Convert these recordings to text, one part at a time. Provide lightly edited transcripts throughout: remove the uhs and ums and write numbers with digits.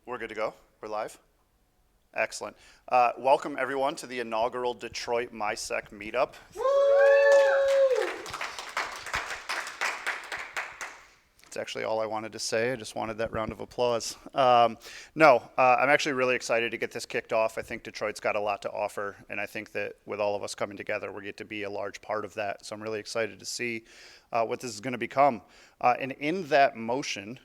We're good to go. We're live. Excellent. Welcome everyone to the inaugural Detroit MySec meetup. That's actually all I wanted to say. I just wanted that round of applause. I'm actually really excited to get this kicked off. I think Detroit's got a lot to offer, and I think that with all of us coming together, we get to be a large part of that. So I'm really excited to see what this is going to become. And in that motion,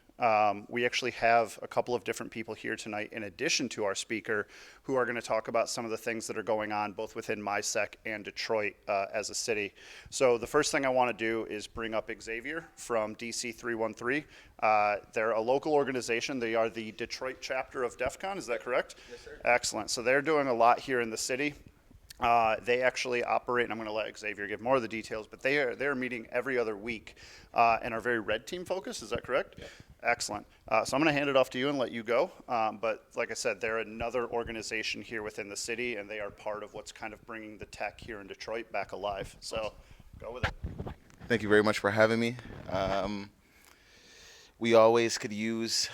we actually have a couple of different people here tonight, in addition to our speaker, who are going to talk about some of the things that are going on both within MySec and Detroit as a city. So the first thing I want to do is bring up Xavier from DC 313. They're a local organization. They are the Detroit chapter of DEF CON. Is that correct? Yes, sir. Excellent. So they're doing a lot here in the city. They actually operate, and I'm going to let Xavier give more of the details, but they're meeting every other week and are very red team focused. Is that correct? Yeah. Excellent. So I'm going to hand it off to you and let you go. But like I said, they're another organization here within the city, and they are part of what's kind of bringing the tech here in Detroit back alive. So go with it. Thank you very much for having me. We always could use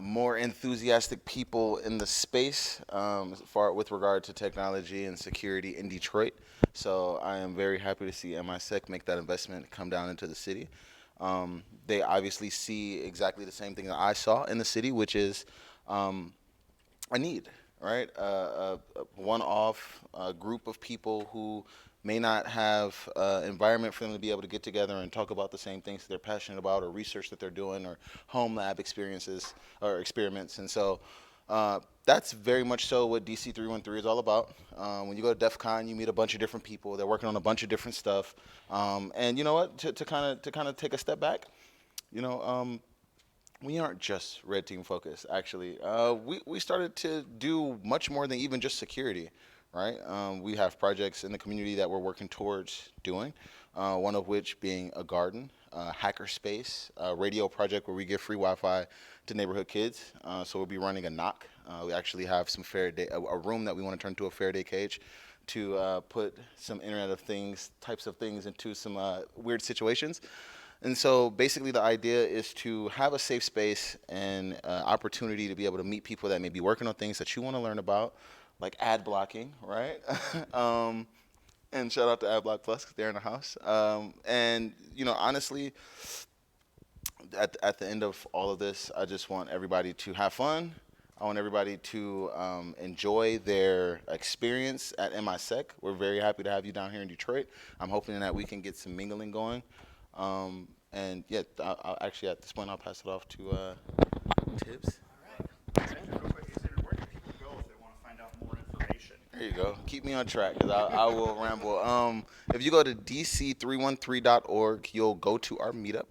more enthusiastic people in the space with regard to technology and security in Detroit. So I am very happy to see MISEC make that investment come down into the city. They obviously see exactly the same thing that I saw in the city, which is a need, right? A one-off group of people who may not have environment for them to be able to get together and talk about the same things that they're passionate about, or research that they're doing, or home lab experiences or experiments. And so that's very much so what DC 313 is all about. When you go to DEF CON, you meet a bunch of different people. They're working on a bunch of different stuff. And you know what? To kind of take a step back, we aren't just red team focused. Actually, we started to do much more than even just security. Right? We have projects in the community that we're working towards doing, one of which being a garden, hacker space, a radio project where we give free Wi-Fi to neighborhood kids. So we'll be running a knock. We actually have some Faraday, a room that we want to turn into a Faraday cage to put some Internet of Things types of things into some weird situations. And so basically the idea is to have a safe space and opportunity to be able to meet people that may be working on things that you want to learn about, like ad blocking, right? And shout out to AdBlock Plus, because they're in the house. And honestly, at the end of all of this, I just want everybody to have fun. I want everybody to enjoy their experience at MISEC. We're very happy to have you down here in Detroit. I'm hoping that we can get some mingling going. And yeah, I'll actually at this point I'll pass it off to Tibbz. There you go. Keep me on track, because I will ramble. If you go to dc313.org, you'll go to our meetup.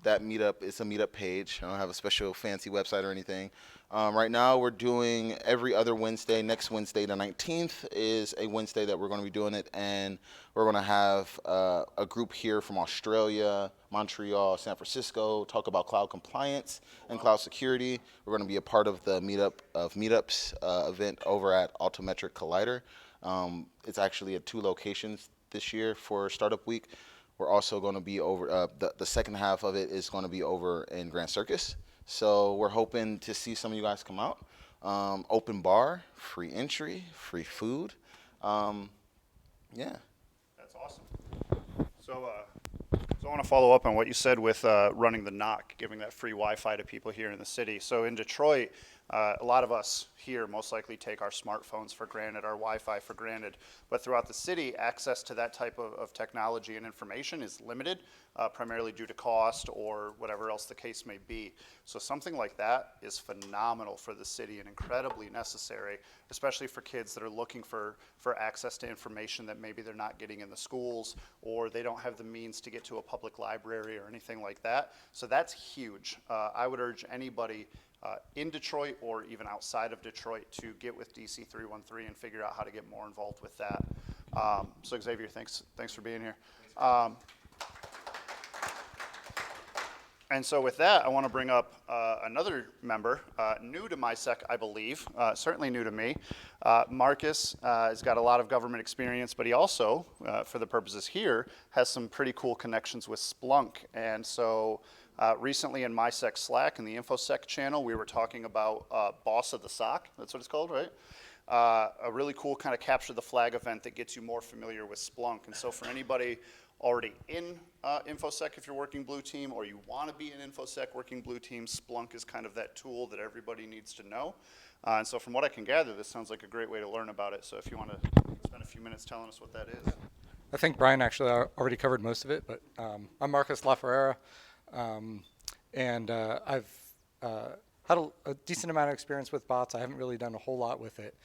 That meetup is a meetup page. I don't have a special fancy website or anything. Right now we're doing every other Wednesday. Next Wednesday, the 19th, is a Wednesday that we're going to be doing it. And we're going to have a group here from Australia, Montreal, San Francisco, talk about cloud compliance and cloud security. We're going to be a part of the meetups event over at Altimetric Collider. It's actually at 2 locations this year for Startup Week. We're also going to be over, the second half of it is going to be over in Grand Circus. So we're hoping to see some of you guys come out. Open bar, free entry, free food. Yeah. That's awesome. So I want to follow up on what you said with running the knock, giving that free Wi-Fi to people here in the city. So in Detroit, a lot of us here most likely take our smartphones for granted, our Wi-Fi for granted. But throughout the city, access to that type of technology and information is limited, primarily due to cost or whatever else the case may be. So something like that is phenomenal for the city and incredibly necessary, especially for kids that are looking for access to information that maybe they're not getting in the schools, or they don't have the means to get to a public library or anything like that. So that's huge. I would urge anybody in Detroit or even outside of Detroit to get with DC 313 and figure out how to get more involved with that. So Xavier, thanks for being here. And so with that, I want to bring up another member, new to MISEC, I believe, certainly new to me. Marcus has got a lot of government experience, but he also, for the purposes here, has some pretty cool connections with Splunk. And so Recently in MySec Slack in the InfoSec channel, we were talking about Boss of the Sock. That's what it's called, right? A really cool kind of capture the flag event that gets you more familiar with Splunk. And so for anybody already in InfoSec, if you're working blue team, or you want to be in InfoSec working blue team, Splunk is kind of that tool that everybody needs to know. And so from what I can gather, this sounds like a great way to learn about it. So if you want to spend a few minutes telling us what that is. I think Brian actually already covered most of it, but I'm Marcus LaFerrera, and I've had a decent amount of experience with bots. I haven't really done a whole lot with it,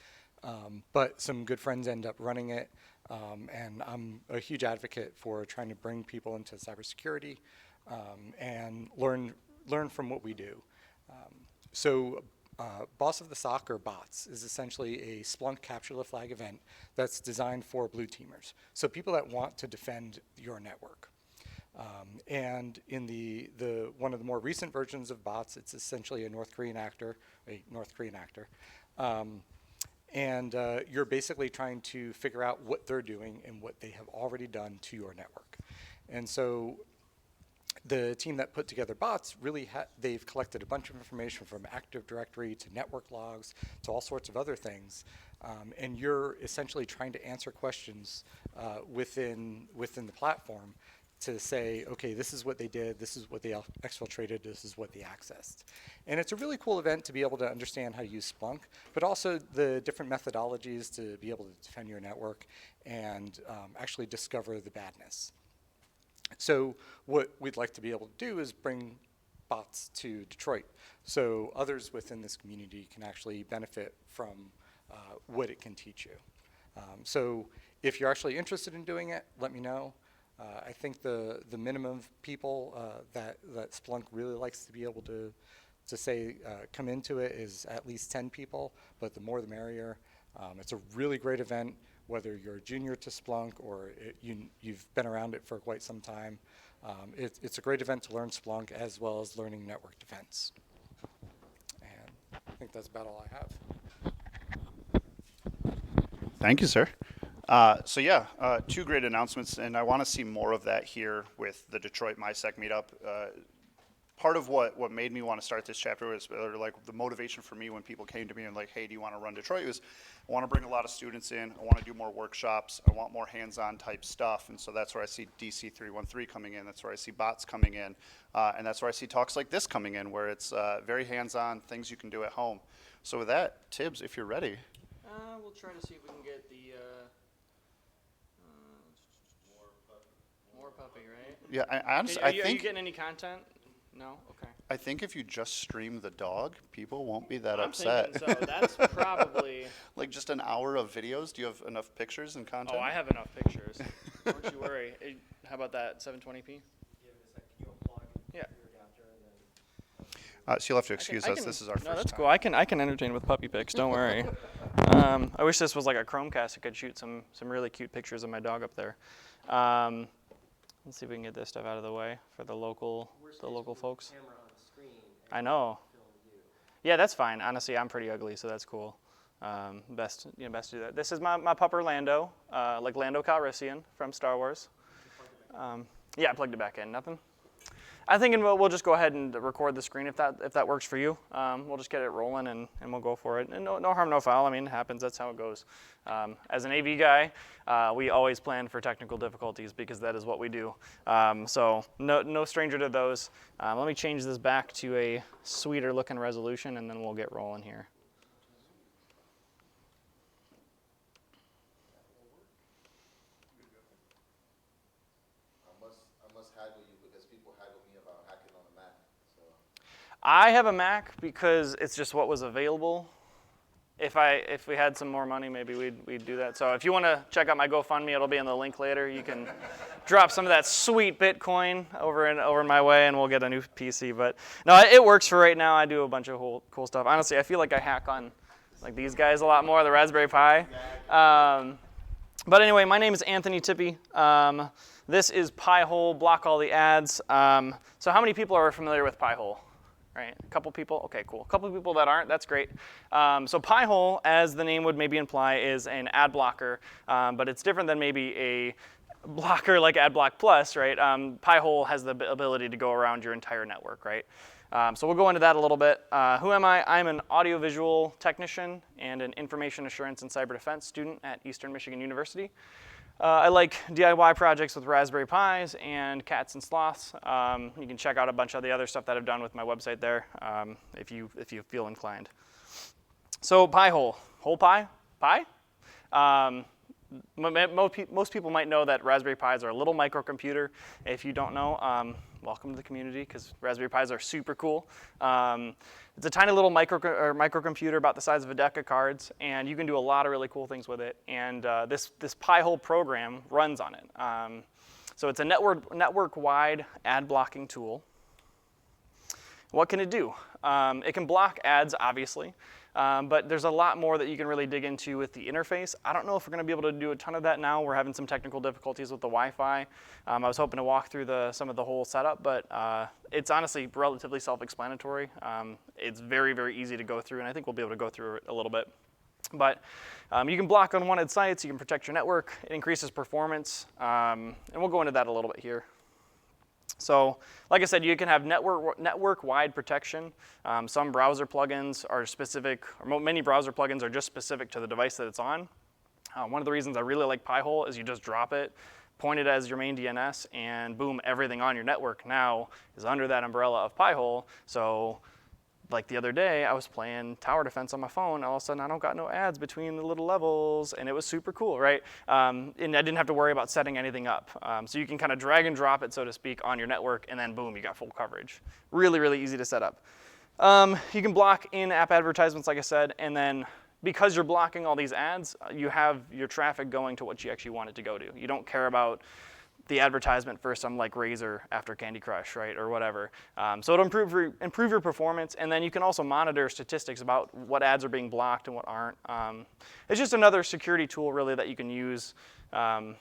but some good friends end up running it, and I'm a huge advocate for trying to bring people into cybersecurity and learn from what we do. Boss of the Sock, or BOTS, is essentially a Splunk capture the flag event that's designed for blue teamers. So people that want to defend your network. And in the one of the more recent versions of BOTS, it's essentially a North Korean actor. And you're basically trying to figure out what they're doing and what they have already done to your network. And so the team that put together bots really they've collected a bunch of information from Active Directory to network logs to all sorts of other things, and you're essentially trying to answer questions within the platform to say, okay, this is what they did, this is what they exfiltrated, this is what they accessed. And it's a really cool event to be able to understand how to use Splunk, but also the different methodologies to be able to defend your network and actually discover the badness. So what we'd like to be able to do is bring bots to Detroit, so others within this community can actually benefit from what it can teach you. So if you're actually interested in doing it, let me know. I think the minimum of people that Splunk really likes to be able to say come into it is at least 10 people, but the more the merrier. It's a really great event, whether you're a junior to Splunk or you've been around it for quite some time. It's a great event to learn Splunk as well as learning network defense. And I think that's about all I have. Thank you, sir. Two great announcements, and I want to see more of that here with the Detroit MySec meetup. Part of what made me want to start this chapter was like the motivation for me when people came to me and like, hey, do you want to run Detroit? Was I want to bring a lot of students in. I want to do more workshops. I want more hands-on type stuff. And so that's where I see DC 313 coming in. That's where I see bots coming in. And that's where I see talks like this coming in, where it's very hands-on, things you can do at home. So with that, Tibbz, if you're ready. We'll try to see if we can get the more puppy, right? Yeah, I honestly, Are I you think getting any content? No? Okay. I think if you just stream the dog, people won't be that I'm upset. thinking so. That's probably... Like just an hour of videos? Do you have enough pictures and content? Oh, I have enough pictures. Don't you worry. How about that 720p? Yeah. So you'll have to excuse us. This is our first No, that's time. cool. I can entertain with puppy pics. Don't worry. I wish this was like a Chromecast. I could shoot some really cute pictures of my dog up there. Let's see if we can get this stuff out of the way for the local folks. I know. Yeah, that's fine. Honestly, I'm pretty ugly, so that's cool. Best to do that. This is my pupper Lando, like Lando Calrissian from Star Wars. Yeah, I plugged it back in. Nothing. I'm thinking we'll just go ahead and record the screen if that works for you. We'll just get it rolling and we'll go for it. And no harm, no foul. I mean, it happens. That's how it goes. As an AV guy, we always plan for technical difficulties because that is what we do. So no stranger to those. Let me change this back to a sweeter looking resolution and then we'll get rolling here. I have a Mac because it's just what was available. If we had some more money, maybe we'd do that. So if you want to check out my GoFundMe, it'll be in the link later. You can drop some of that sweet Bitcoin over in my way, and we'll get a new PC. But no, it works for right now. I do a bunch of cool stuff. Honestly, I feel like I hack on like these guys a lot more, the Raspberry Pi. But anyway, my name is Anthony Tippy. This is Pihole. Block all the ads. So how many people are familiar with Pihole? Right, a couple people, okay, cool. A couple people that aren't, that's great. So Pihole, as the name would maybe imply, is an ad blocker, but it's different than maybe blocker like AdBlock Plus, right? Pihole has the ability to go around your entire network, right? So we'll go into that a little bit. Who am I? I'm an audiovisual technician and an information assurance and cyber defense student at Eastern Michigan University. I like DIY projects with Raspberry Pis and cats and sloths. You can check out a bunch of the other stuff that I've done with my website there if you feel inclined. So Pihole, whole pie, pie? Most people might know that Raspberry Pis are a little microcomputer. If you don't know, welcome to the community because Raspberry Pis are super cool. It's a tiny little microcomputer about the size of a deck of cards, and you can do a lot of really cool things with it. And this Pihole program runs on it. So it's a network-wide ad blocking tool. What can it do? It can block ads, obviously. But there's a lot more that you can really dig into with the interface. I don't know if we're going to be able to do a ton of that now. We're having some technical difficulties with the Wi-Fi. I was hoping to walk through some of the whole setup, but it's honestly relatively self-explanatory. It's very, very easy to go through, and I think we'll be able to go through it a little bit. But you can block unwanted sites. You can protect your network. It increases performance, and we'll go into that a little bit here. So, like I said, you can have network-wide protection. Some browser plugins are specific, or many browser plugins are just specific to the device that it's on. One of the reasons I really like Pihole is you just drop it, point it as your main DNS, and boom, everything on your network now is under that umbrella of Pihole. So, like the other day, I was playing tower defense on my phone. All of a sudden, I don't got no ads between the little levels, and it was super cool, right? And I didn't have to worry about setting anything up. So you can kind of drag and drop it, so to speak, on your network, and then boom, you got full coverage. Really, really easy to set up. You can block in-app advertisements, like I said, and then because you're blocking all these ads, you have your traffic going to what you actually want it to go to. You don't care about the advertisement for some like Razor after Candy Crush, right, or whatever. So it'll improve your performance, and then you can also monitor statistics about what ads are being blocked and what aren't. It's just another security tool, really, that you can use, kind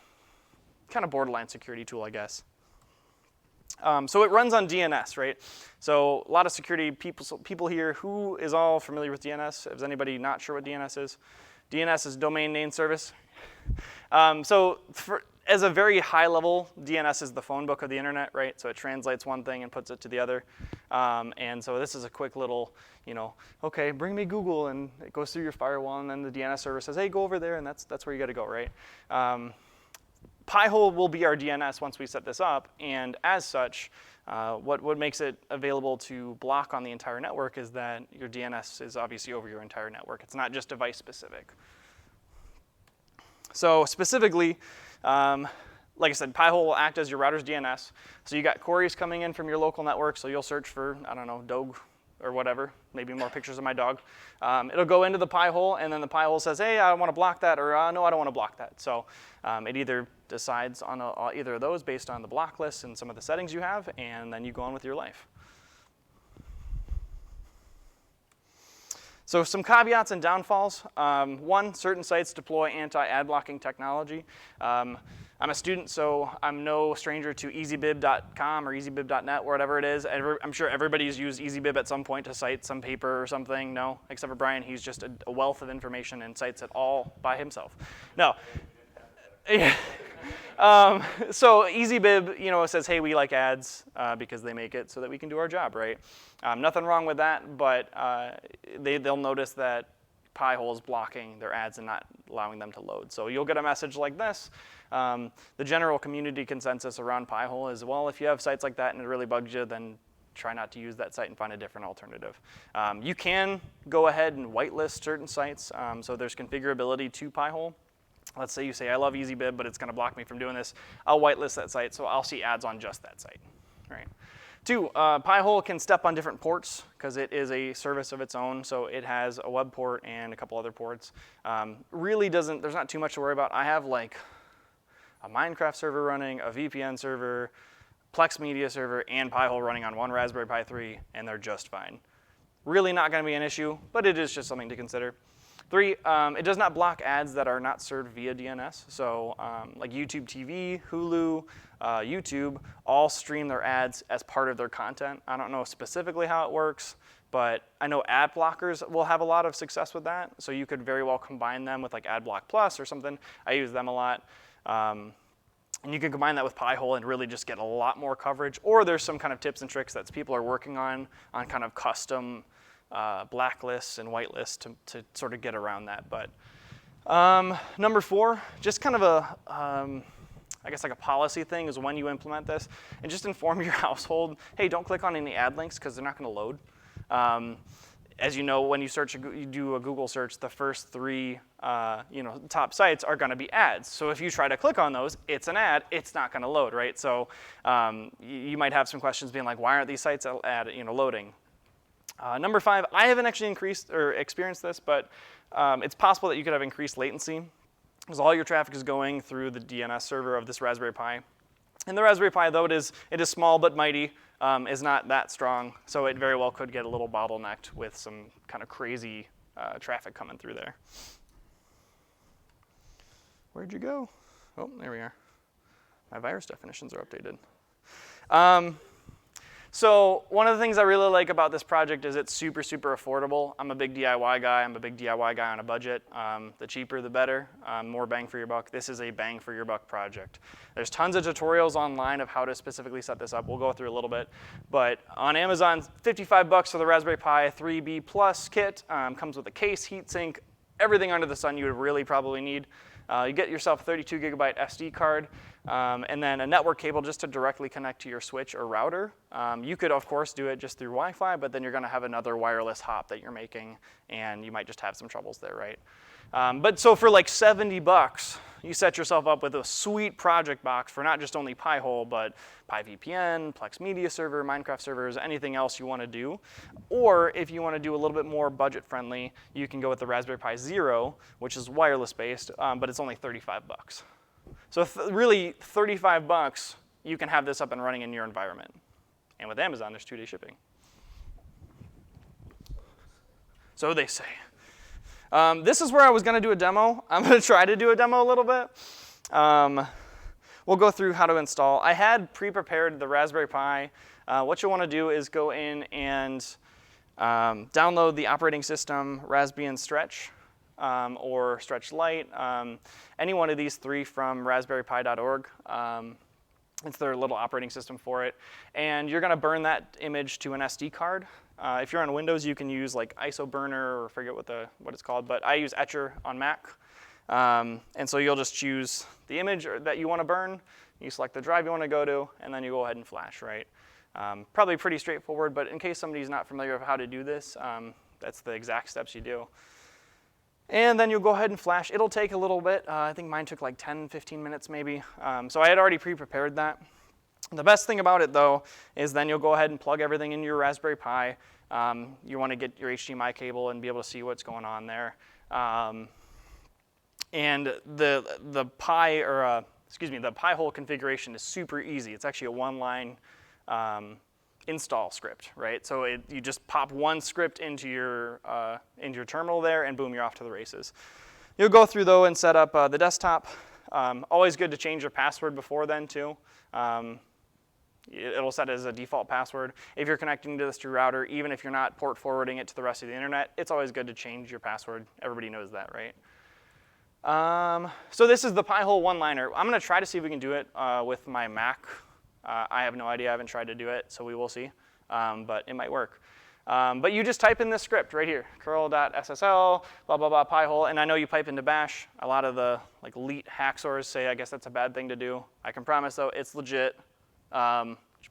of borderline security tool, I guess. So it runs on DNS, right? So a lot of security people here, who is all familiar with DNS? Is anybody not sure what DNS is? DNS is domain name service. As a very high level, DNS is the phone book of the internet, right? So it translates one thing and puts it to the other. And so this is a quick little, okay, bring me Google, and it goes through your firewall, and then the DNS server says, hey, go over there, and that's where you got to go, right? Pihole will be our DNS once we set this up, and as such, what makes it available to block on the entire network is that your DNS is obviously over your entire network. It's not just device specific. So specifically, like I said, Pihole will act as your router's DNS. So you got queries coming in from your local network, so you'll search for, I don't know, dog or whatever, maybe more pictures of my dog. It'll go into the Pihole, and then the Pihole says, hey, I want to block that, or no, I don't want to block that. So it either decides on either of those based on the block list and some of the settings you have, and then you go on with your life. So some caveats and downfalls. One, certain sites deploy anti-ad blocking technology. I'm a student, so I'm no stranger to easybib.com or easybib.net, whatever it is. I'm sure everybody's used easybib at some point to cite some paper or something. No, except for Brian, he's just a wealth of information and cites it all by himself. No. So easybib, says, hey, we like ads because they make it so that we can do our job, right? Nothing wrong with that, but they'll notice that Pihole is blocking their ads and not allowing them to load. So you'll get a message like this. The general community consensus around Pihole is, well, if you have sites like that and it really bugs you, then try not to use that site and find a different alternative. You can go ahead and whitelist certain sites. So there's configurability to Pihole. Let's say you say, I love easybib, but it's going to block me from doing this. I'll whitelist that site, so I'll see ads on just that site. Right. 2, Pihole can step on different ports because it is a service of its own. So it has a web port and a couple other ports. There's not too much to worry about. I have like a Minecraft server running, a VPN server, Plex Media server, and Pihole running on one Raspberry Pi 3, and they're just fine. Really not going to be an issue, but it is just something to consider. 3, it does not block ads that are not served via DNS. So like YouTube TV, Hulu, YouTube, all stream their ads as part of their content. I don't know specifically how it works, but I know ad blockers will have a lot of success with that. So you could very well combine them with like AdBlock Plus or something. I use them a lot. And you can combine that with Pihole and really just get a lot more coverage. Or there's some kind of tips and tricks that people are working on kind of custom blacklists and whitelists to sort of get around that. But number 4, just kind of a, I guess like a policy thing is when you implement this, and just inform your household, hey, don't click on any ad links because they're not going to load. As you know, when you do a Google search, the first 3 top sites are going to be ads. So if you try to click on those, it's an ad, it's not going to load, right? So you might have some questions being like, why aren't these sites loading? Number 5, I haven't actually experienced this, but it's possible that you could have increased latency because all your traffic is going through the DNS server of this Raspberry Pi. And the Raspberry Pi, though it is small but mighty, is not that strong, so it very well could get a little bottlenecked with some kind of crazy traffic coming through there. Where'd you go? Oh, there we are. My virus definitions are updated. So one of the things I really like about this project is it's super, super affordable. I'm a big DIY guy. I'm a big DIY guy on a budget. The cheaper, the better. More bang for your buck. This is a bang for your buck project. There's tons of tutorials online of how to specifically set this up. We'll go through a little bit. But on Amazon, $55 for the Raspberry Pi 3B Plus kit. Comes with a case, heatsink, everything under the sun you would really probably need. You get yourself a 32 gigabyte SD card, and then a network cable just to directly connect to your switch or router. You could, of course, do it just through Wi-Fi, but then you're going to have another wireless hop that you're making, and you might just have some troubles there, right? But so for like $70, you set yourself up with a sweet project box for not just only Pihole, but PiVPN, Plex Media Server, Minecraft servers, anything else you want to do. Or if you want to do a little bit more budget friendly, you can go with the Raspberry Pi Zero, which is wireless based, but it's only $35. So really, $35, you can have this up and running in your environment. And with Amazon, there's 2-day shipping. So they say. This is where I was going to do a demo. I'm going to try to do a demo a little bit. We'll go through how to install. I had pre-prepared the Raspberry Pi. What you'll want to do is go in and download the operating system Raspbian Stretch or Stretch Lite, any one of these 3 from raspberrypi.org. It's their little operating system for it. And you're going to burn that image to an SD card. If you're on Windows, you can use like IsoBurner or forget what it's called, but I use Etcher on Mac. And so you'll just choose the image that you want to burn, you select the drive you want to go to, and then you go ahead and flash, right? Probably pretty straightforward, but in case somebody's not familiar with how to do this, that's the exact steps you do. And then you'll go ahead and flash. It'll take a little bit. I think mine took like 10, 15 minutes maybe. So I had already pre-prepared that. The best thing about it, though, is then you'll go ahead and plug everything into your Raspberry Pi. You want to get your HDMI cable and be able to see what's going on there. And the Pihole configuration is super easy. It's actually a one-line install script, right? So you just pop one script into your terminal there, and boom, you're off to the races. You'll go through though and set up the desktop. Always good to change your password before then too. It'll set as a default password. If you're connecting to this through router, even if you're not port forwarding it to the rest of the internet, it's always good to change your password. Everybody knows that, right? So this is the Pihole one-liner. I'm going to try to see if we can do it with my Mac. I have no idea. I haven't tried to do it, so we will see. But it might work. But you just type in this script right here, curl.ssl, blah, blah, blah, Pihole. And I know you pipe into bash. A lot of the elite hacksaws say, I guess that's a bad thing to do. I can promise, though, it's legit.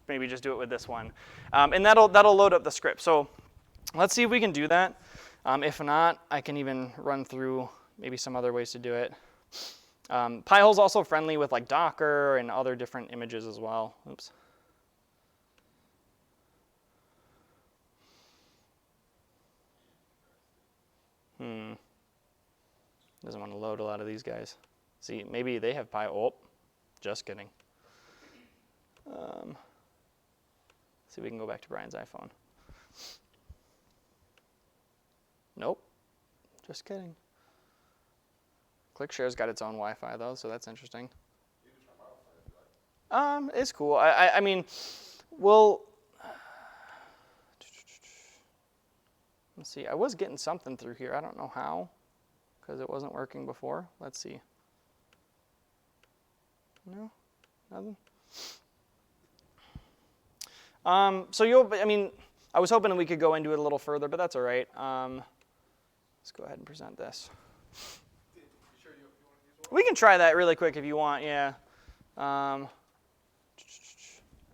Maybe just do it with this one. And that'll load up the script. So let's see if we can do that. If not, I can even run through maybe some other ways to do it. Pihole's also friendly with Docker and other different images as well. Oops. Doesn't want to load a lot of these guys. See, maybe they have Pihole. Oh, just kidding. See if we can go back to Brian's iPhone. Nope. Just kidding. ClickShare's got its own Wi-Fi though, so that's interesting. It's cool. I mean, we'll. Let's see. I was getting something through here. I don't know how, because it wasn't working before. Let's see. No. Nothing? I was hoping that we could go into it a little further, but that's all right. Let's go ahead and present this. We can try that really quick if you want, yeah.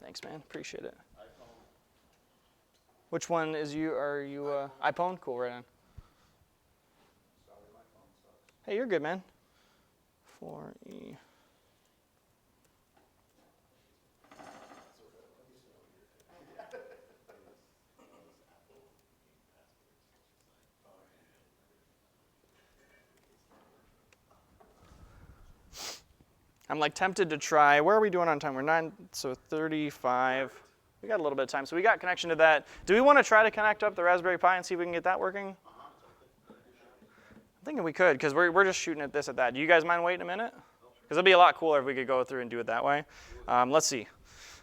Thanks, man. Appreciate it. Which one is you? Are you iPhone? Cool, right on. Hey, you're good, man. 4E. I'm like tempted to try. Where are we doing on time? We're 9:35. We got a little bit of time, so we got connection to that. Do we want to try to connect up the Raspberry Pi and see if we can get that working? I'm thinking we could, because we're just shooting at this at that. Do you guys mind waiting a minute? Because it'd be a lot cooler if we could go through and do it that way. Let's see.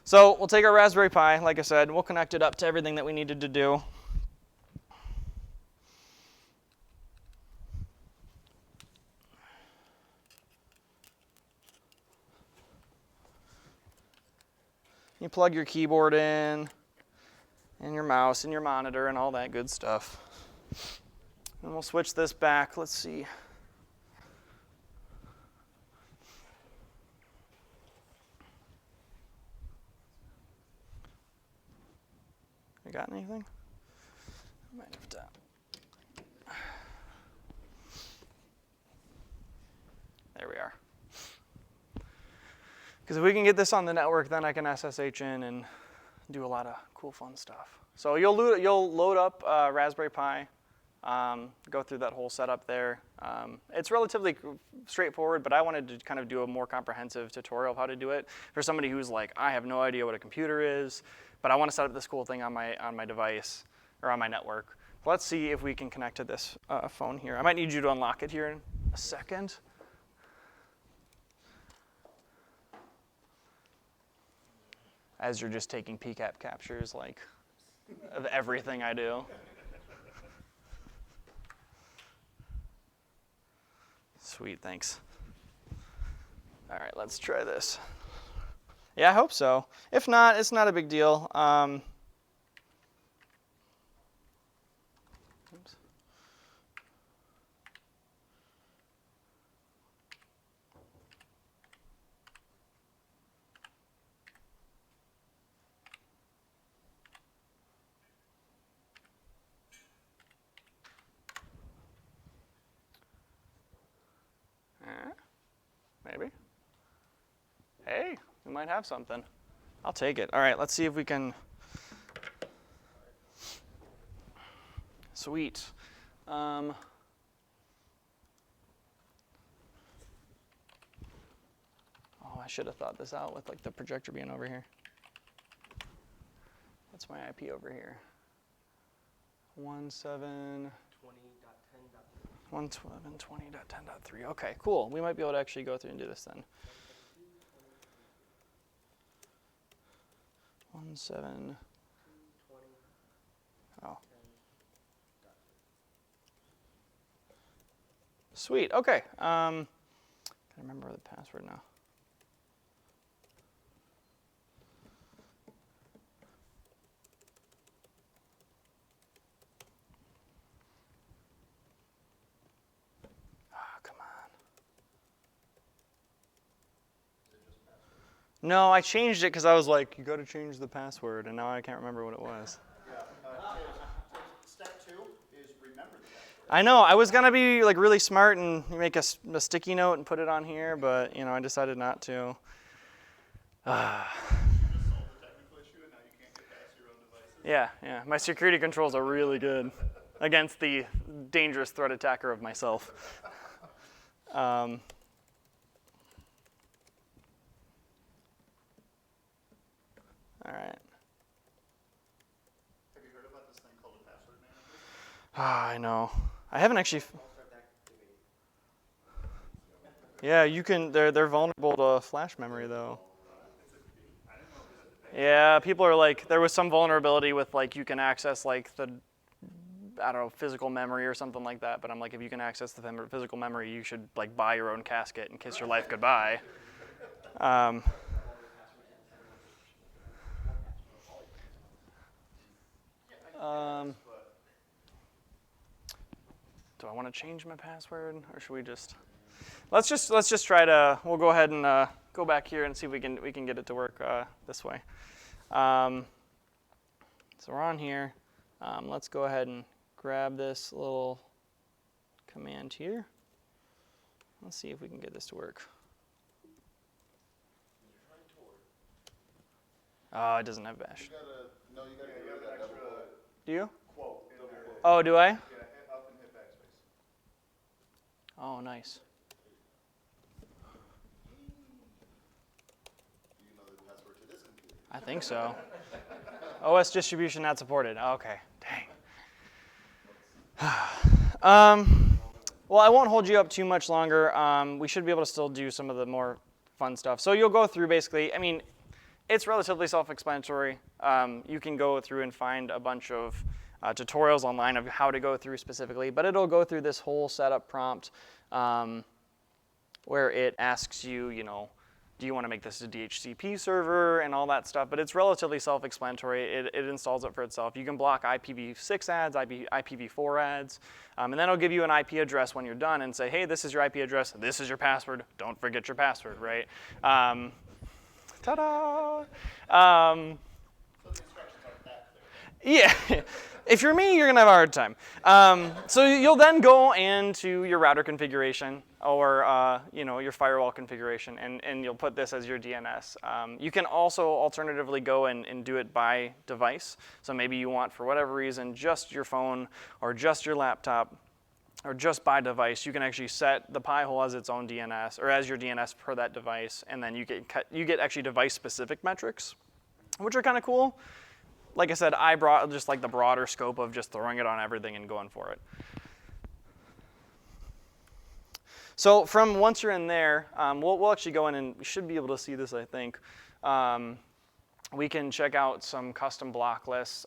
So we'll take our Raspberry Pi, like I said, we'll connect it up to everything that we needed to do. You plug your keyboard in, and your mouse, and your monitor, and all that good stuff. And we'll switch this back. Let's see. You got anything? I might have to. There we are. Because if we can get this on the network, then I can SSH in and do a lot of cool, fun stuff. So you'll load up Raspberry Pi, go through that whole setup there. It's relatively straightforward, but I wanted to kind of do a more comprehensive tutorial of how to do it for somebody who's like, I have no idea what a computer is, but I want to set up this cool thing on my device or on my network. Let's see if we can connect to this phone here. I might need you to unlock it here in a second. As you're just taking PCAP captures, like, of everything I do. Sweet, thanks. All right, let's try this. Yeah, I hope so. If not, it's not a big deal. Oops. Maybe. Hey, we might have something. I'll take it. All right, let's see if we can. Sweet. Oh, I should have thought this out with like the projector being over here. What's my IP over here? 1.7.20.10.3. Okay, cool. We might be able to actually go through and do this then. 1.7. Oh. Sweet. Okay. Gotta remember the password now. No, I changed it because I was like, you got to change the password, and now I can't remember what it was. Yeah, step 2 is remember the password. I know, I was going to be like really smart and make a sticky note and put it on here, but you know, I decided not to. You just solved the technical issue, and now you can't get past your own devices. Yeah, my security controls are really good against the dangerous threat attacker of myself. All right. Have you heard about this thing called a password manager? I know. I haven't actually. Yeah, you can. They're vulnerable to flash memory though. Yeah, people are like, there was some vulnerability with like you can access like the, I don't know, physical memory or something like that. But I'm like, if you can access the physical memory, you should like buy your own casket and kiss your life goodbye. I want to change my password, or should we just? Let's just try to. We'll go ahead and go back here and see if we can get it to work this way. So we're on here. Let's go ahead and grab this little command here. Let's see if we can get this to work. Oh, it doesn't have bash. Do you? Oh, do I? Oh, nice. I think so. OS distribution not supported. Okay, dang. Well, I won't hold you up too much longer. We should be able to still do some of the more fun stuff. So you'll go through basically, I mean, it's relatively self-explanatory. You can go through and find a bunch of tutorials online of how to go through specifically, but it'll go through this whole setup prompt where it asks you, you know, do you want to make this a DHCP server and all that stuff, but it's relatively self-explanatory. It installs it for itself. You can block IPv6 ads, IPv4 ads, and then it'll give you an IP address when you're done and say, hey, this is your IP address, this is your password, don't forget your password, right? Ta-da! Yeah, if you're me, you're gonna have a hard time. So you'll then go into your router configuration or you know, your firewall configuration, and you'll put this as your DNS. You can also alternatively go and do it by device. So maybe you want, for whatever reason, just your phone or just your laptop or just by device. You can actually set the Pihole as its own DNS or as your DNS per that device, and then you get actually device-specific metrics, which are kind of cool. Like I said, I brought just like the broader scope of just throwing it on everything and going for it. So from once you're in there, we'll actually go in and you should be able to see this, I think. We can check out some custom block lists.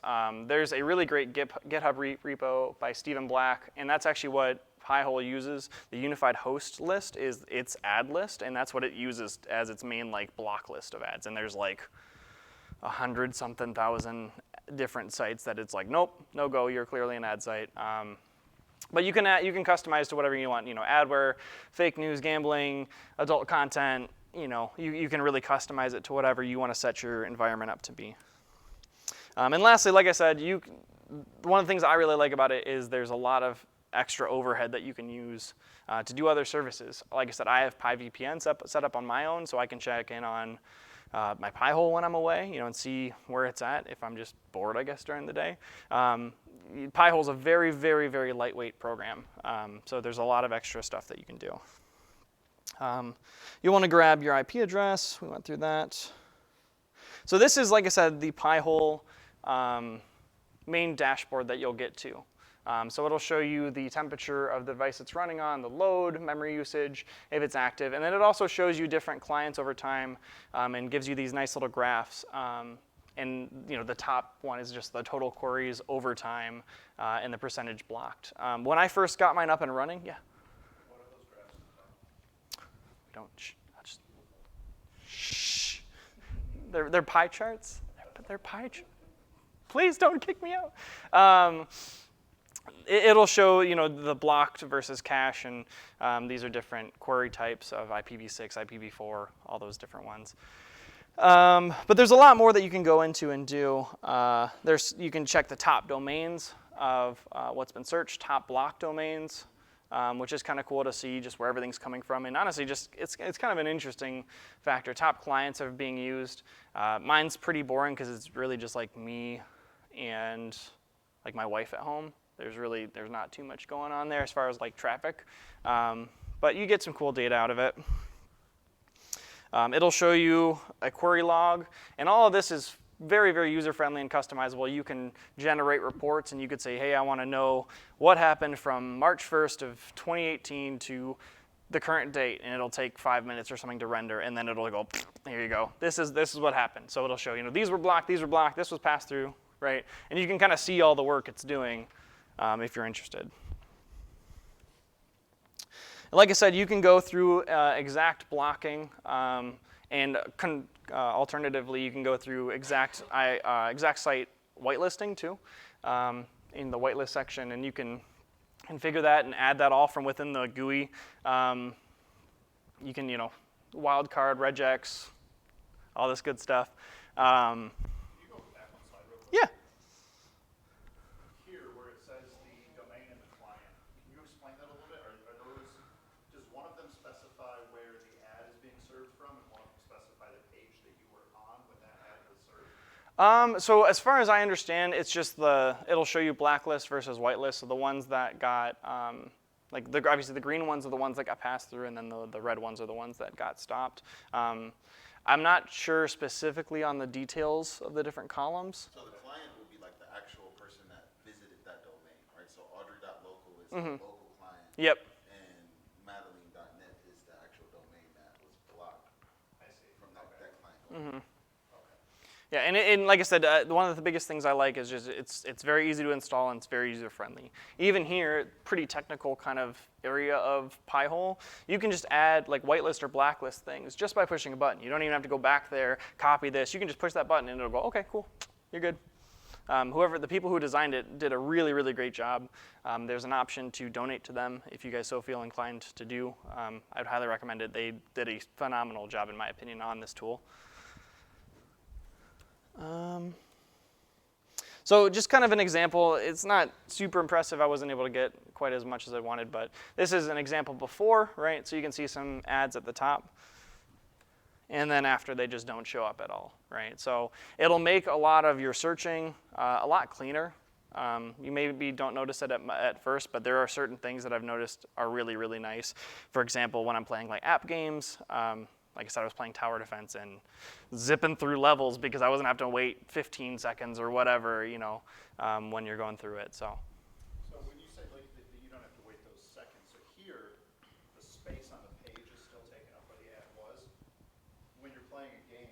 There's a really great GitHub repo by Stephen Black, and that's actually what Pihole uses. The unified host list is its ad list, and that's what it uses as its main like block list of ads. And there's like 100-something thousand different sites that it's like, nope, no go, you're clearly an ad site. But you can customize to whatever you want, you know, adware, fake news, gambling, adult content, you know, you can really customize it to whatever you want to set your environment up to be. And lastly, like I said, one of the things I really like about it is there's a lot of extra overhead that you can use to do other services. Like I said, I have PyVPN set up on my own, so I can check in on my Pihole when I'm away, you know, and see where it's at if I'm just bored, I guess, during the day. Pihole's a very, very, very lightweight program, so there's a lot of extra stuff that you can do. You want to grab your IP address. We went through that. So this is, like I said, the Pihole main dashboard that you'll get to. So it'll show you the temperature of the device it's running on, the load, memory usage, if it's active, and then it also shows you different clients over time and gives you these nice little graphs. And you know, the top one is just the total queries over time and the percentage blocked. When I first got mine up and running, yeah. What are those graphs? Don't shh. They're pie charts. They're pie charts. Please don't kick me out. It'll show, you know, the blocked versus cache, and these are different query types of IPv6, IPv4, all those different ones. But there's a lot more that you can go into and do. You can check the top domains of what's been searched, top block domains, which is kind of cool to see just where everything's coming from. And honestly, just it's kind of an interesting factor. Top clients are being used. Mine's pretty boring because it's really just like me and like my wife at home. There's not too much going on there as far as like traffic, but you get some cool data out of it. It'll show you a query log, and all of this is very, very user-friendly and customizable. You can generate reports, and you could say, hey, I want to know what happened from March 1st of 2018 to the current date, and it'll take 5 minutes or something to render, and then it'll go, here you go. This is what happened. So it'll show, you know, these were blocked, this was passed through, right? And you can kind of see all the work it's doing if you're interested. Like I said, you can go through exact blocking, and alternatively, you can go through exact site whitelisting too, in the whitelist section, and you can configure that and add that all from within the GUI. You can, wildcard, regex, all this good stuff. Can you go back one slide real quick? Yeah. Here, where it says the domain and the client, can you explain that a little bit? Does one of them specify where the ad is being served from, and one of them specify the page that you were on when that ad was served? So as far as I understand, it's just it'll show you blacklist versus whitelist. So the ones that got, obviously the green ones are the ones that got passed through, and then the red ones are the ones that got stopped. I'm not sure specifically on the details of the different columns. So the client will be like the actual person that visited that domain, right? So Audrey.local is the local client. Yep. And Madeline.net is the actual domain that was blocked from that client. Yeah, and like I said, one of the biggest things I like is just it's very easy to install and it's very user friendly. Even here, pretty technical kind of area of Pihole, you can just add like whitelist or blacklist things just by pushing a button. You don't even have to go back there, copy this. You can just push that button and it'll go, okay, cool, you're good. The people who designed it did a really, really great job. There's an option to donate to them if you guys so feel inclined to do. I'd highly recommend it. They did a phenomenal job, in my opinion, on this tool. So just kind of an example, it's not super impressive. I wasn't able to get quite as much as I wanted, but this is an example before, right? So you can see some ads at the top. And then after, they just don't show up at all, right? So it'll make a lot of your searching a lot cleaner. You maybe don't notice it at first, but there are certain things that I've noticed are really, really nice. For example, when I'm playing like app games, like I said, I was playing tower defense and zipping through levels because I wasn't having to wait 15 seconds or whatever, when you're going through it. So when you say like that you don't have to wait those seconds, so here the space on the page is still taken up where the ad was. When you're playing a game,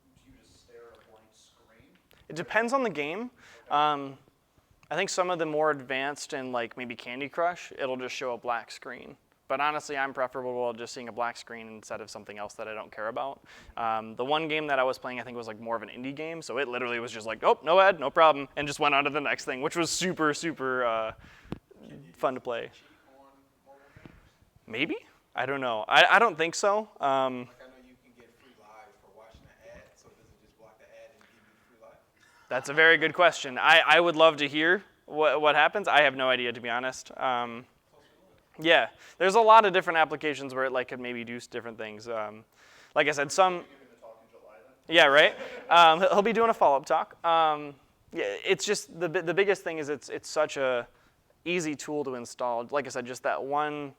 do you just stare at a blank screen? it depends on the game. I think some of the more advanced and like maybe Candy Crush, it'll just show a black screen. But honestly, I'm preferable to just seeing a black screen instead of something else that I don't care about. The one game that I was playing, I think, was like more of an indie game, so it literally was just like, oh, no ad, no problem, and just went on to the next thing, which was super, super fun to play. Maybe? I don't know. I don't think so. Like I know you can get free lives for watching an ad, so does it just block the ad and give you the free live? That's a very good question. I would love to hear what happens. I have no idea, to be honest. Yeah, there's a lot of different applications where it could maybe do different things. Like I said, some. Yeah, right. He'll be doing a follow-up talk. Yeah, it's just the biggest thing is it's such a easy tool to install. Like I said, just that one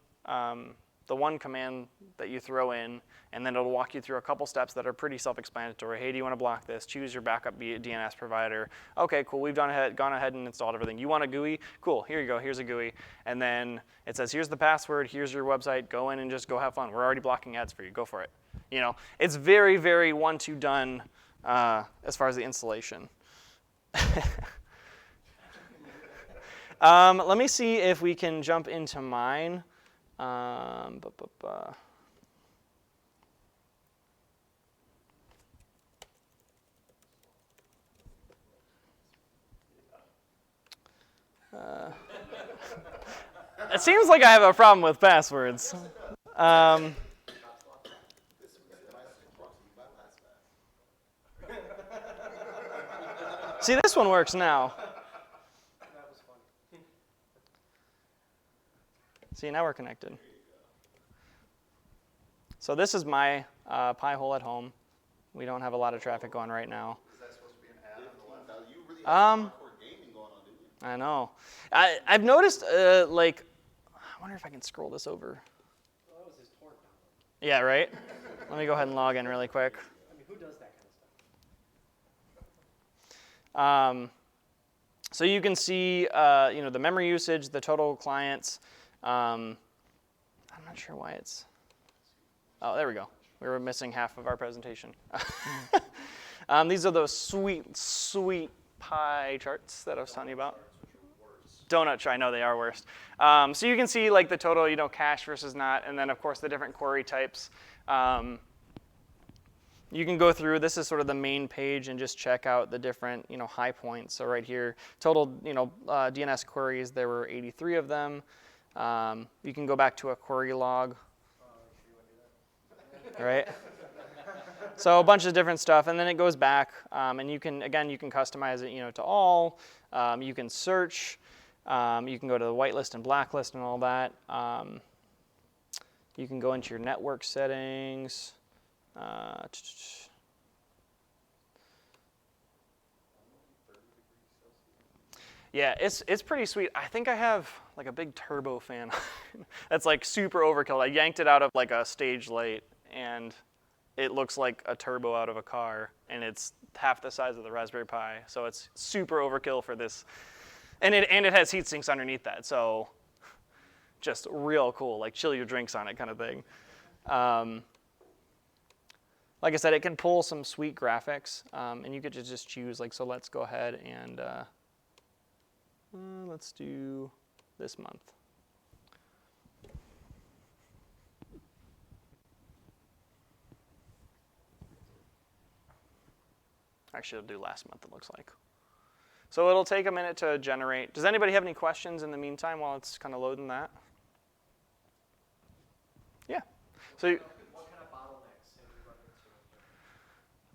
the one command that you throw in, and then it'll walk you through a couple steps that are pretty self-explanatory. Hey, do you want to block this? Choose your backup DNS provider. Okay, cool. We've gone ahead and installed everything. You want a GUI? Cool. Here you go. Here's a GUI. And then it says, here's the password. Here's your website. Go in and just go have fun. We're already blocking ads for you. Go for it. It's very, very one-two done as far as the installation. Let me see if we can jump into mine. It seems like I have a problem with passwords. See, this one works now. See, now we're connected. So this is my Pihole at home. We don't have a lot of traffic going right now. Is that supposed to be an ad on the left? You really have hardcore gaming going on, didn't you? I know. I've noticed, I wonder if I can scroll this over. Well, that was his torrent download. Yeah, right? Let me go ahead and log in really quick. I mean, who does that kind of stuff? So you can see, the memory usage, the total clients. I'm not sure why it's. Oh, there we go. We were missing half of our presentation. These are those sweet, sweet pie charts that I was telling you about. Donut chart, I know they are worst. So you can see the total, cache versus not, and then of course the different query types. you can go through, this is sort of the main page, and just check out the different, high points. So right here, total, DNS queries, there were 83 of them. You can go back to a query log. Right? So a bunch of different stuff, and then it goes back, and you can customize it, to all. You can search. You can go to the whitelist and blacklist and all that. You can go into your network settings. Yeah, it's pretty sweet. I think I have like a big turbo fan that's like super overkill. I yanked it out of like a stage light, and it looks like a turbo out of a car, and it's half the size of the Raspberry Pi, so it's super overkill for this. And it has heat sinks underneath that, so just real cool, like chill your drinks on it kind of thing. Like I said, it can pull some sweet graphics, and you could just choose, like, so let's go ahead and let's do this month. Actually, it'll do last month, it looks like. So it'll take a minute to generate. Does anybody have any questions in the meantime while it's kind of loading that? Yeah. So, What kind of bottlenecks have you run into?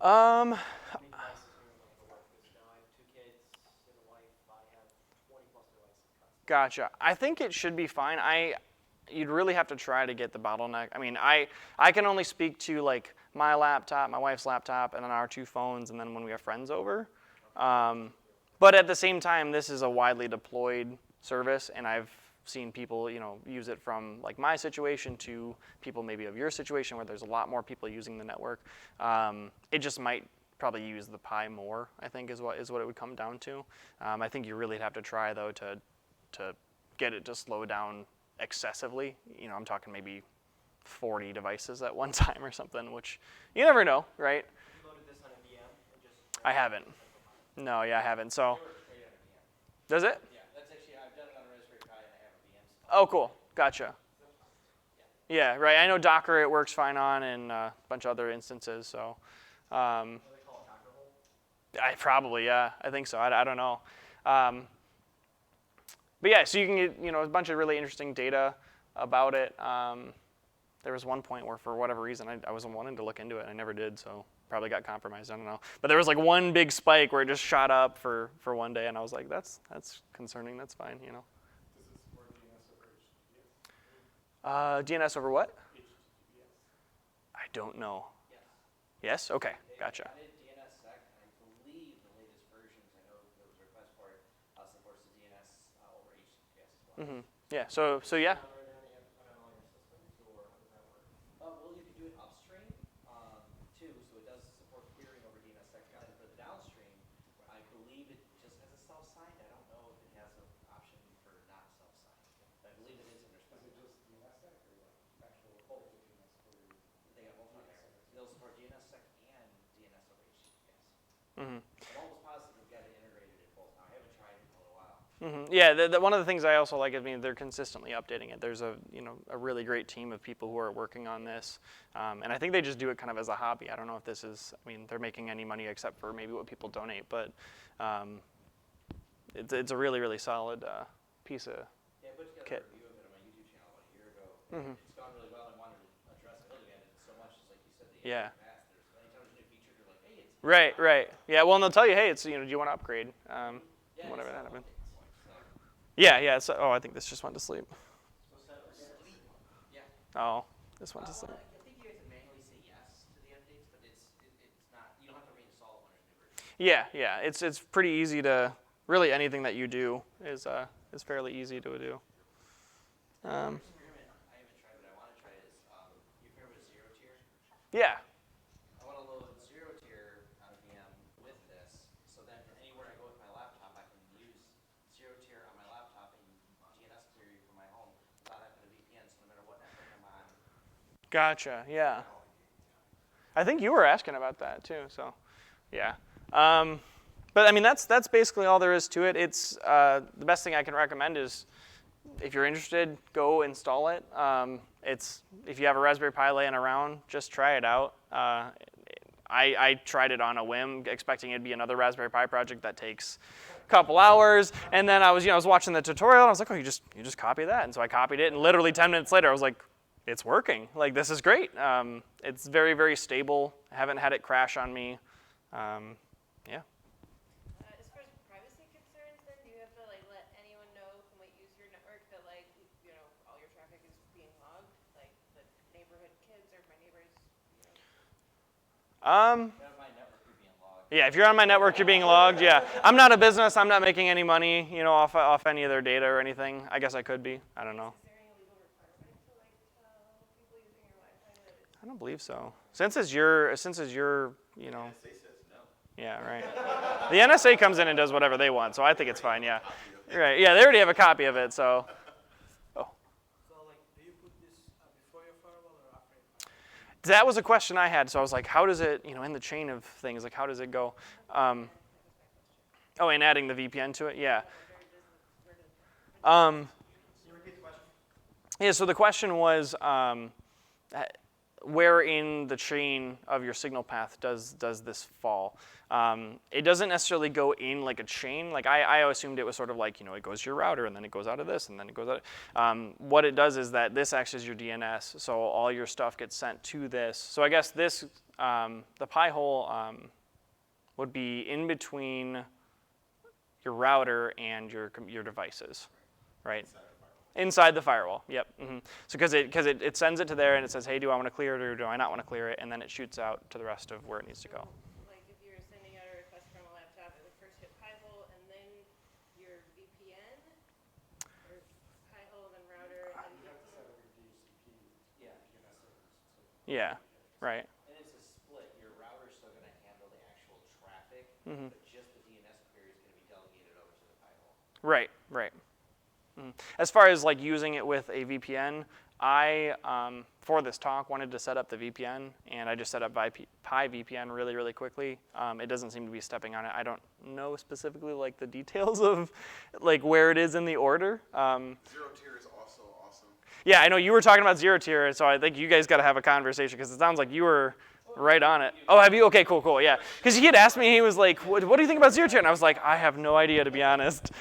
How many devices are you willing to work with? I have 2 kids and a wife. I have 20 plus devices. gotcha. I think it should be fine. You'd really have to try to get the bottleneck. I mean, I can only speak to like my laptop, my wife's laptop, and then our 2 phones, and then when we have friends over. But at the same time, this is a widely deployed service, and I've seen people, use it from like my situation to people maybe of your situation where there's a lot more people using the network. It just might probably use the Pi more, I think is what it would come down to. I think you really have to try though to get it to slow down excessively. I'm talking maybe 40 devices at one time or something, which you never know, right? You loaded this on a VM and just. I haven't. No, yeah, I haven't. So, does it? Yeah, that's actually, I've done it on a Raspberry Pi and I have a VM. Oh, cool. Gotcha. Yeah, right. I know Docker it works fine on, and a bunch of other instances. So, What do they call it, Docker hole? I probably, yeah, I think so. I don't know. But yeah, so you can get a bunch of really interesting data about it. There was one point where, for whatever reason, I was wanting to look into it, and I never did. So probably got compromised. I don't know. But there was like one big spike where it just shot up for one day, and I was like, that's concerning. That's fine, Does it support DNS over HTTPS? DNS over what? HTTPS. I don't know. Yes. Yes? Okay, gotcha. I did DNSSEC, and I believe the latest versions, I know there was a request for it, supports the DNS over HTTPS as well. Mm-hmm. Yeah. So yeah. Well, you could do it upstream, too, so it does support querying over DNSSEC. And then for the downstream, I believe it just has a self-signed. I don't know if it has an option for not self-signed. But I believe it is in their spec. Is it just DNSSEC or like actual Both. DNS query? They got both on there. They'll support DNSSEC and DNS over HTTPS. Mm-hmm. I'm almost positive we've got it integrated in both now. I haven't tried it in a little while. Mm-hmm. Yeah, one of the things I also like is, they're consistently updating it. There's a really great team of people who are working on this, and I think they just do it kind of as a hobby. I don't know if this is, they're making any money except for maybe what people donate, but it's a really, really solid piece of Yeah, I put together kit. a review of it on my YouTube channel about a year ago. Mm-hmm. It's gone really well. I wanted to address it. Really added so much, just like you said, the Yeah. past. Anytime there's a new feature, you're like, hey, it's Right. Yeah, well, and they'll tell you, hey, it's, do you want to upgrade? yeah, Whatever it's that not happens. so, Yeah. So, I think this just went to sleep. sleep. Yeah. Oh, this went to sleep. Well, I think you have to manually say yes to the updates, but it's not. You don't have to reinstall it when there's new version. Yeah. It's pretty easy to, really anything that you do is fairly easy to do. Experiment I haven't tried, but I want to try is you familiar with zero tier? Yeah. I want to load zero tier on a VM with this, so then anywhere I go with my laptop, I can use zero tier on my laptop and DNS query from my home without having to VPN. So no matter what network I'm on. Gotcha. Yeah. I think you were asking about that too. So, yeah. But that's basically all there is to it. It's the best thing I can recommend is, if you're interested, go install it. If you have a Raspberry Pi laying around, just try it out. I I tried it on a whim, expecting it'd be another Raspberry Pi project that takes a couple hours. And then I was watching the tutorial, and I was like, oh, you just copy that. And so I copied it, and literally 10 minutes later, I was like, it's working. Like, this is great. It's very, very stable. I haven't had it crash on me. Yeah. As far as privacy concerns, then do you have to like let anyone know who might use your network that like all your traffic is being logged, like the neighborhood kids or my neighbors? My network, you're being logged. Yeah, if you're on my network, you're being logged. Yeah, I'm not a business. I'm not making any money, off any of their data or anything. I guess I could be. I don't know. Is there any legal requirement to like tell people using your Wi-Fi that it's I don't believe so. Since it's your, Yeah, right. The NSA comes in and does whatever they want, so I think it's fine. Yeah. Right. Yeah, they already have a copy of it, so. Oh. So, like, do you put this before your firewall or after your firewall? That was a question I had. So I was like, how does it, in the chain of things, like how does it go? And adding the VPN to it, yeah. Yeah. So the question was, where in the chain of your signal path does this fall? It doesn't necessarily go in like a chain. Like I assumed it was sort of like, it goes to your router and then it goes out of this and then it goes out. What it does is that this acts as your DNS, so all your stuff gets sent to this. So I guess this, the Pihole would be in between your router and your devices, right? Inside the firewall, yep. So because it sends it to there and it says, hey, do I want to clear it or do I not want to clear it? And then it shoots out to the rest of where it needs to go. like if you're sending out a request from a laptop, it would first hit Pihole and then your VPN, or Pihole then router and then Yeah. Yeah, right. And it's a split. Your router's still going to handle the actual traffic, but just the DNS query is going to be delegated over to the Pihole. Right. As far as like using it with a VPN, I, for this talk, wanted to set up the VPN, and I just set up Pi VPN really, really quickly. It doesn't seem to be stepping on it. I don't know specifically like the details of like where it is in the order. Zero tier is also awesome. Yeah, I know you were talking about zero tier, so I think you guys got to have a conversation because it sounds like you were right on it. Oh, have you? Okay, cool, yeah. Because he had asked me, he was like, what do you think about zero tier? And I was like, I have no idea, to be honest.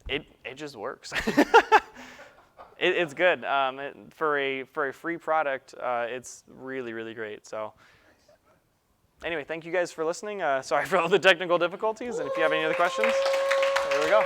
It just works. It's good. For a free product, it's really, really great. So anyway, thank you guys for listening. Sorry for all the technical difficulties, and if you have any other questions, there we go.